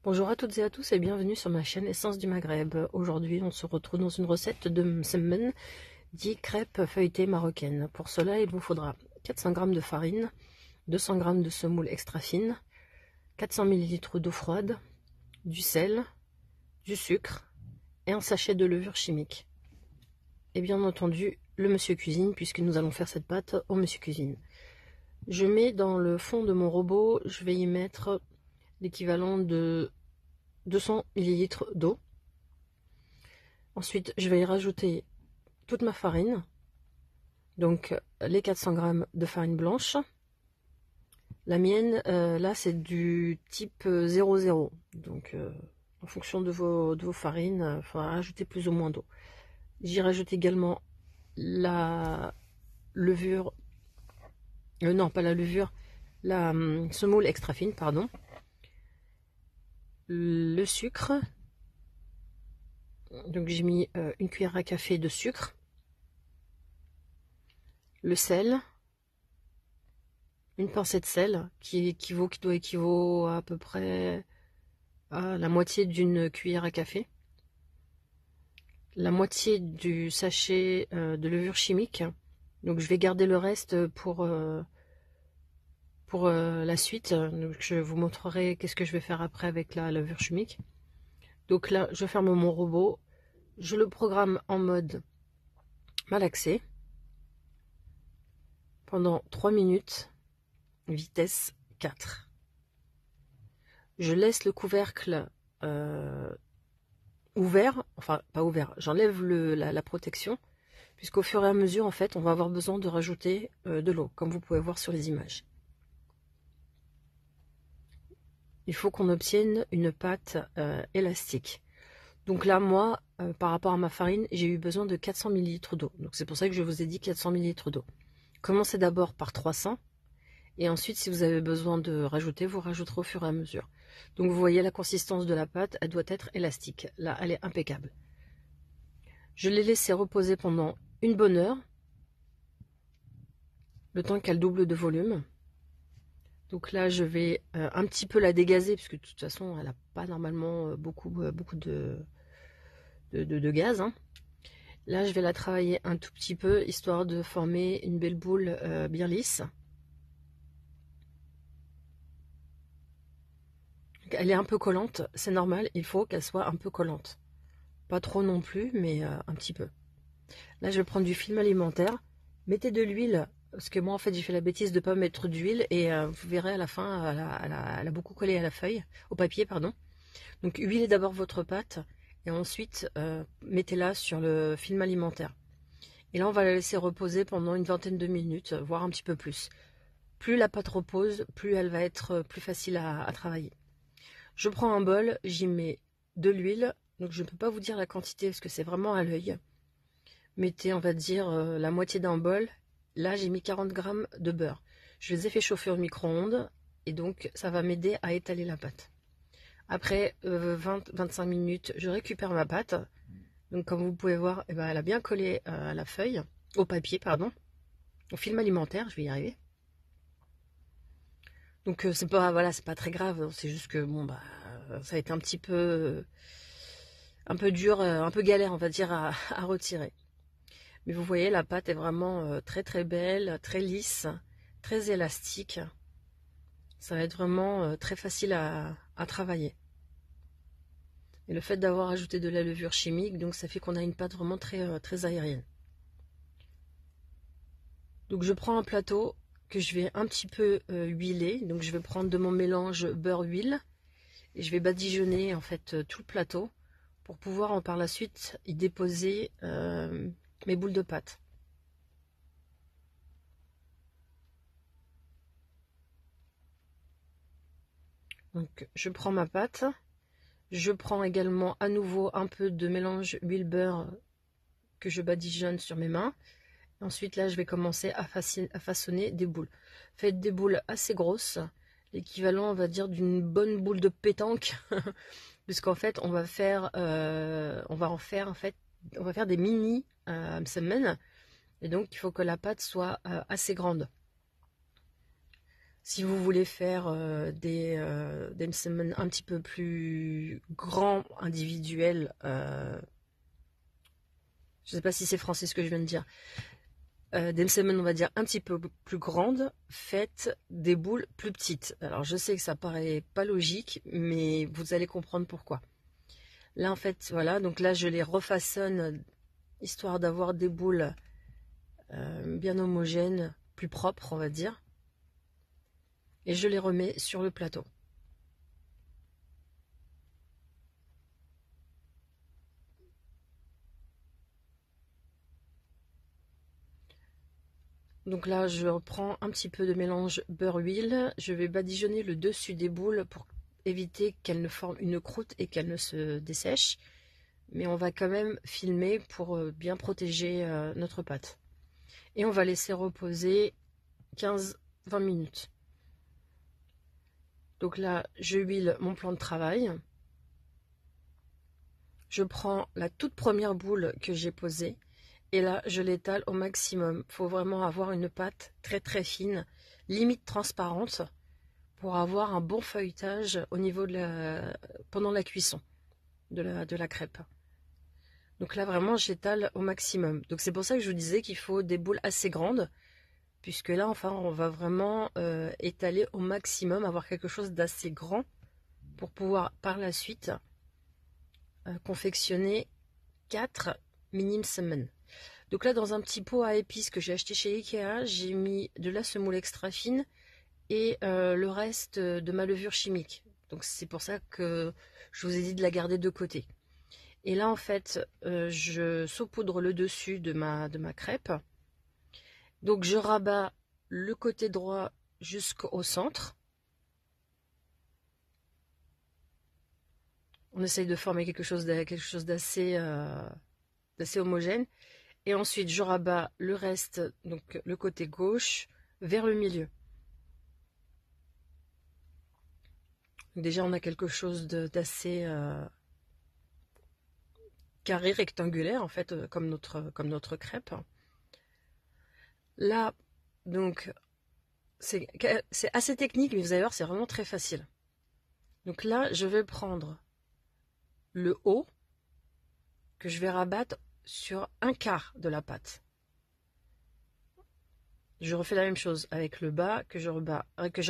Bonjour à toutes et à tous et bienvenue sur ma chaîne Essence du Maghreb. Aujourd'hui, on se retrouve dans une recette de msemen, dit crêpes feuilletées marocaines. Pour cela, il vous faudra 400 g de farine, 200 g de semoule extra fine, 400 ml d'eau froide, du sel, du sucre et un sachet de levure chimique. Et bien entendu, le monsieur cuisine, puisque nous allons faire cette pâte au monsieur cuisine. Je mets dans le fond de mon robot, je vais y mettre l'équivalent de 200 ml d'eau. Ensuite, je vais y rajouter toute ma farine, donc les 400 g de farine blanche. La mienne, là, c'est du type 00, donc en fonction de vos farines, il faudra rajouter plus ou moins d'eau. J'y rajoute également la levure, non pas la levure, la semoule extra fine, pardon, le sucre. Donc j'ai mis une cuillère à café de sucre, le sel, une pincée de sel qui doit équivaut à peu près à la moitié d'une cuillère à café, la moitié du sachet de levure chimique. Donc je vais garder le reste pour la suite. Donc je vous montrerai qu'est-ce que je vais faire après avec la levure chimique. Donc là, je ferme mon robot, je le programme en mode malaxé pendant 3 minutes, vitesse 4. Je laisse le couvercle ouvert, enfin pas ouvert, j'enlève la protection, puisqu'au fur et à mesure, en fait, on va avoir besoin de rajouter de l'eau, comme vous pouvez voir sur les images. Il faut qu'on obtienne une pâte élastique. Donc là, moi, par rapport à ma farine, j'ai eu besoin de 400 ml d'eau. Donc c'est pour ça que je vous ai dit 400 ml d'eau. Commencez d'abord par 300, et ensuite, si vous avez besoin de rajouter, vous rajouterez au fur et à mesure. Donc vous voyez la consistance de la pâte, elle doit être élastique. Là, elle est impeccable. Je l'ai laissée reposer pendant une bonne heure, le temps qu'elle double de volume. Donc là, je vais un petit peu la dégazer, puisque de toute façon, elle n'a pas normalement beaucoup de gaz. Hein. Là, je vais la travailler un tout petit peu, histoire de former une belle boule bien lisse. Elle est un peu collante, c'est normal, il faut qu'elle soit un peu collante. Pas trop non plus, mais un petit peu. Là, je vais prendre du film alimentaire. Mettez de l'huile, parce que moi, en fait, j'ai fait la bêtise de ne pas mettre d'huile, et vous verrez à la fin, elle a beaucoup collé à la feuille, au papier, pardon. Donc, huilez d'abord votre pâte, et ensuite, mettez-la sur le film alimentaire. Et là, on va la laisser reposer pendant une vingtaine de minutes, voire un petit peu plus. Plus la pâte repose, plus elle va être plus facile à travailler. Je prends un bol, j'y mets de l'huile, donc je ne peux pas vous dire la quantité, parce que c'est vraiment à l'œil. Mettez, on va dire, la moitié d'un bol. Là, j'ai mis 40 g de beurre. Je les ai fait chauffer au micro-ondes et donc ça va m'aider à étaler la pâte. Après 20-25 minutes, je récupère ma pâte. Donc comme vous pouvez voir, eh ben, elle a bien collé à la feuille, au papier, pardon, au film alimentaire, je vais y arriver. Donc c'est pas, voilà, c'est pas très grave, c'est juste que bon bah ça a été un petit peu un peu dur, un peu galère, on va dire, à retirer. Mais vous voyez, la pâte est vraiment très très belle, très lisse, très élastique. Ça va être vraiment très facile à travailler. Et le fait d'avoir ajouté de la levure chimique, donc ça fait qu'on a une pâte vraiment très aérienne. Donc je prends un plateau que je vais un petit peu huiler. Donc je vais prendre de mon mélange beurre-huile et je vais badigeonner en fait tout le plateau pour pouvoir par la suite y déposer mes boules de pâte. Donc je prends ma pâte, je prends également à nouveau un peu de mélange huile-beurre que je badigeonne sur mes mains. Ensuite là je vais commencer à façonner des boules. Faites des boules assez grosses, l'équivalent on va dire d'une bonne boule de pétanque, puisqu'en fait on va faire des mini msemen, et donc il faut que la pâte soit assez grande. Si vous voulez faire des msemen un petit peu plus grands, individuels, je ne sais pas si c'est français ce que je viens de dire, des msemen on va dire un petit peu plus grandes, faites des boules plus petites. Alors je sais que ça paraît pas logique, mais vous allez comprendre pourquoi. Là en fait, voilà, donc là je les refaçonne, histoire d'avoir des boules bien homogènes, plus propres on va dire. Et je les remets sur le plateau. Donc là, je reprends un petit peu de mélange beurre-huile. Je vais badigeonner le dessus des boules pour éviter qu'elles ne forment une croûte et qu'elles ne se dessèchent. Mais on va quand même filmer pour bien protéger notre pâte. Et on va laisser reposer 15-20 minutes. Donc là, je huile mon plan de travail. Je prends la toute première boule que j'ai posée. Et là, je l'étale au maximum. Il faut vraiment avoir une pâte très très fine, limite transparente, pour avoir un bon feuilletage au niveau de pendant la cuisson de la crêpe. Donc là, vraiment, j'étale au maximum. Donc c'est pour ça que je vous disais qu'il faut des boules assez grandes, puisque là, enfin, on va vraiment étaler au maximum, avoir quelque chose d'assez grand pour pouvoir par la suite confectionner 4 mini msemen. Donc là, dans un petit pot à épices que j'ai acheté chez Ikea, j'ai mis de la semoule extra fine et le reste de ma levure chimique. Donc c'est pour ça que je vous ai dit de la garder de côté. Et là, en fait, je saupoudre le dessus de ma crêpe. Donc je rabats le côté droit jusqu'au centre. On essaye de former quelque chose d'assez homogène. Et ensuite, je rabats le reste, donc le côté gauche, vers le milieu. Déjà, on a quelque chose d'assez carré, rectangulaire, en fait, comme notre crêpe. Là, donc, c'est assez technique, mais vous allez voir, c'est vraiment très facile. Donc là, je vais prendre le haut, que je vais rabattre sur un quart de la pâte. Je refais la même chose avec le bas que je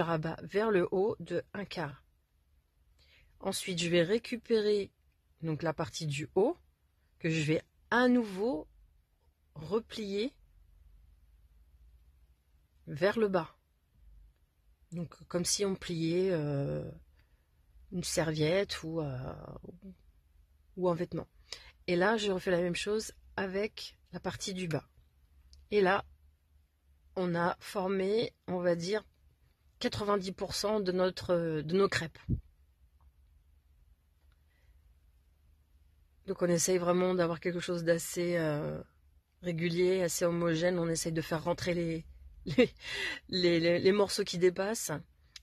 rabats vers le haut de un quart. Ensuite, je vais récupérer donc la partie du haut que je vais à nouveau replier vers le bas. Donc comme si on pliait une serviette ou un vêtement. Et là, je refais la même chose avec la partie du bas. Et là, on a formé, on va dire, 90% de nos crêpes. Donc on essaye vraiment d'avoir quelque chose d'assez régulier, assez homogène. On essaye de faire rentrer les morceaux qui dépassent.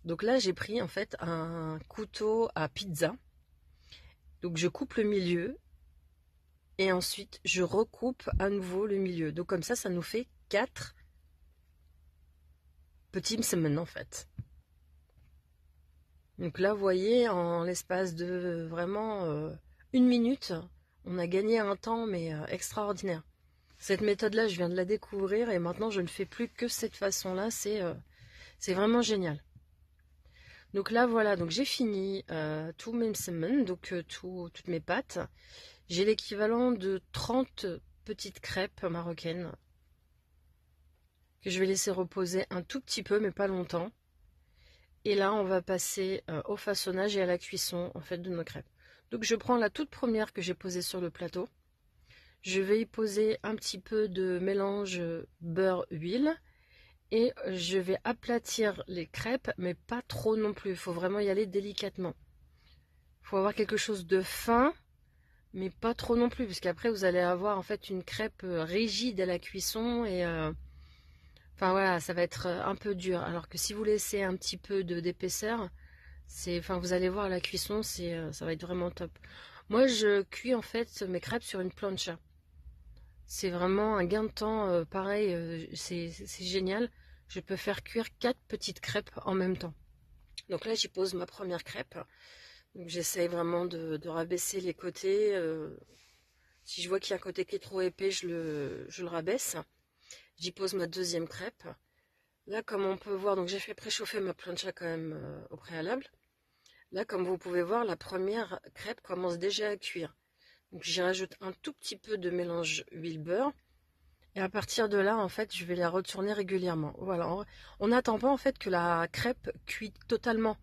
Donc là, j'ai pris en fait un couteau à pizza. Donc je coupe le milieu et ensuite je recoupe à nouveau le milieu. Donc comme ça nous fait 4 petits msemen en fait. Donc là, vous voyez, en l'espace de vraiment 1 minute, on a gagné un temps mais extraordinaire. Cette méthode-là, je viens de la découvrir et maintenant je ne fais plus que cette façon-là. C'est vraiment génial. Donc là, voilà, donc j'ai fini tous mes msemen, donc toutes mes pâtes. J'ai l'équivalent de 30 petites crêpes marocaines que je vais laisser reposer un tout petit peu, mais pas longtemps. Et là, on va passer au façonnage et à la cuisson en fait de nos crêpes. Donc je prends la toute première que j'ai posée sur le plateau. Je vais y poser un petit peu de mélange beurre-huile. Et je vais aplatir les crêpes, mais pas trop non plus. Il faut vraiment y aller délicatement. Il faut avoir quelque chose de fin, mais pas trop non plus, parce qu'après vous allez avoir en fait une crêpe rigide à la cuisson et enfin voilà, ça va être un peu dur. Alors que si vous laissez un petit peu d'épaisseur, vous allez voir à la cuisson, ça va être vraiment top. Moi, je cuis en fait mes crêpes sur une plancha. C'est vraiment un gain de temps, pareil, c'est génial. je peux faire cuire 4 petites crêpes en même temps. Donc là, j'y pose ma première crêpe. Donc j'essaye vraiment de rabaisser les côtés. Si je vois qu'il y a un côté qui est trop épais, je le rabaisse. J'y pose ma deuxième crêpe. Là, comme on peut voir, donc j'ai fait préchauffer ma plancha quand même au préalable. Là, comme vous pouvez voir, la première crêpe commence déjà à cuire. Donc j'y rajoute un tout petit peu de mélange huile-beurre. Et à partir de là, en fait, je vais la retourner régulièrement. Voilà, on n'attend pas en fait que la crêpe cuite totalement.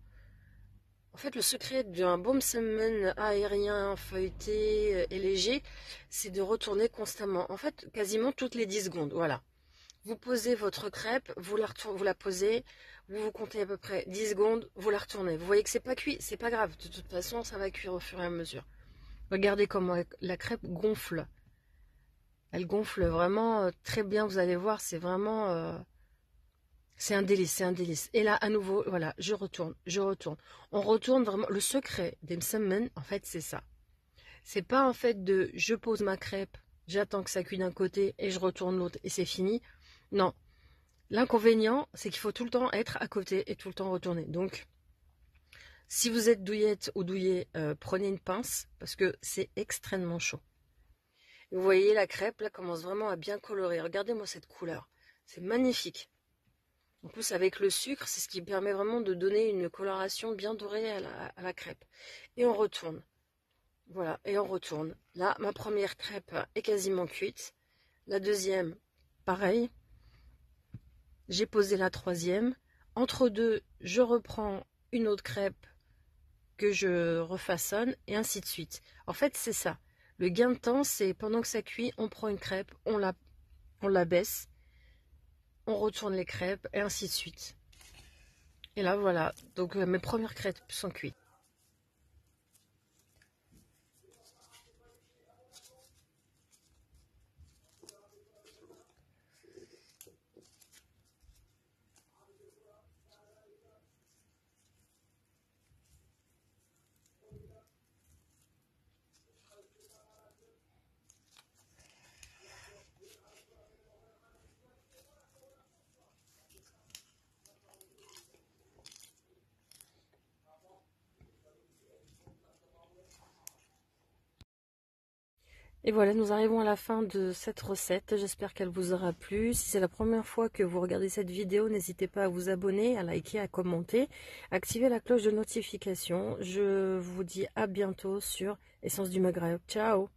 En fait, le secret d'un baume semen aérien, feuilleté et léger, c'est de retourner constamment. En fait, quasiment toutes les 10 secondes. Voilà. Vous posez votre crêpe, vous la posez, vous comptez à peu près 10 secondes, vous la retournez. Vous voyez que c'est pas cuit, c'est pas grave. De toute façon, ça va cuire au fur et à mesure. Regardez comment la crêpe gonfle. Elle gonfle vraiment très bien, vous allez voir, c'est vraiment... c'est un délice, c'est un délice. Et là, à nouveau, voilà, je retourne. On retourne vraiment. Le secret des msemen, en fait, c'est ça. C'est pas en fait de je pose ma crêpe, j'attends que ça cuise d'un côté et je retourne l'autre et c'est fini. Non. L'inconvénient, c'est qu'il faut tout le temps être à côté et tout le temps retourner. Donc, si vous êtes douillette ou douillet, prenez une pince parce que c'est extrêmement chaud. Et vous voyez, la crêpe, là, commence vraiment à bien colorer. Regardez-moi cette couleur. C'est magnifique. En plus, avec le sucre, c'est ce qui permet vraiment de donner une coloration bien dorée à la crêpe. Et on retourne. Voilà, et on retourne. Là, ma première crêpe est quasiment cuite. La deuxième, pareil. J'ai posé la troisième. Entre deux, je reprends une autre crêpe que je refaçonne et ainsi de suite. En fait, c'est ça. Le gain de temps, c'est pendant que ça cuit, on prend une crêpe, on la baisse, on retourne les crêpes et ainsi de suite. Et là, voilà. Donc, mes premières crêpes sont cuites. Et voilà, nous arrivons à la fin de cette recette. J'espère qu'elle vous aura plu. Si c'est la première fois que vous regardez cette vidéo, n'hésitez pas à vous abonner, à liker, à commenter, activer la cloche de notification. Je vous dis à bientôt sur Essence du Maghreb. Ciao!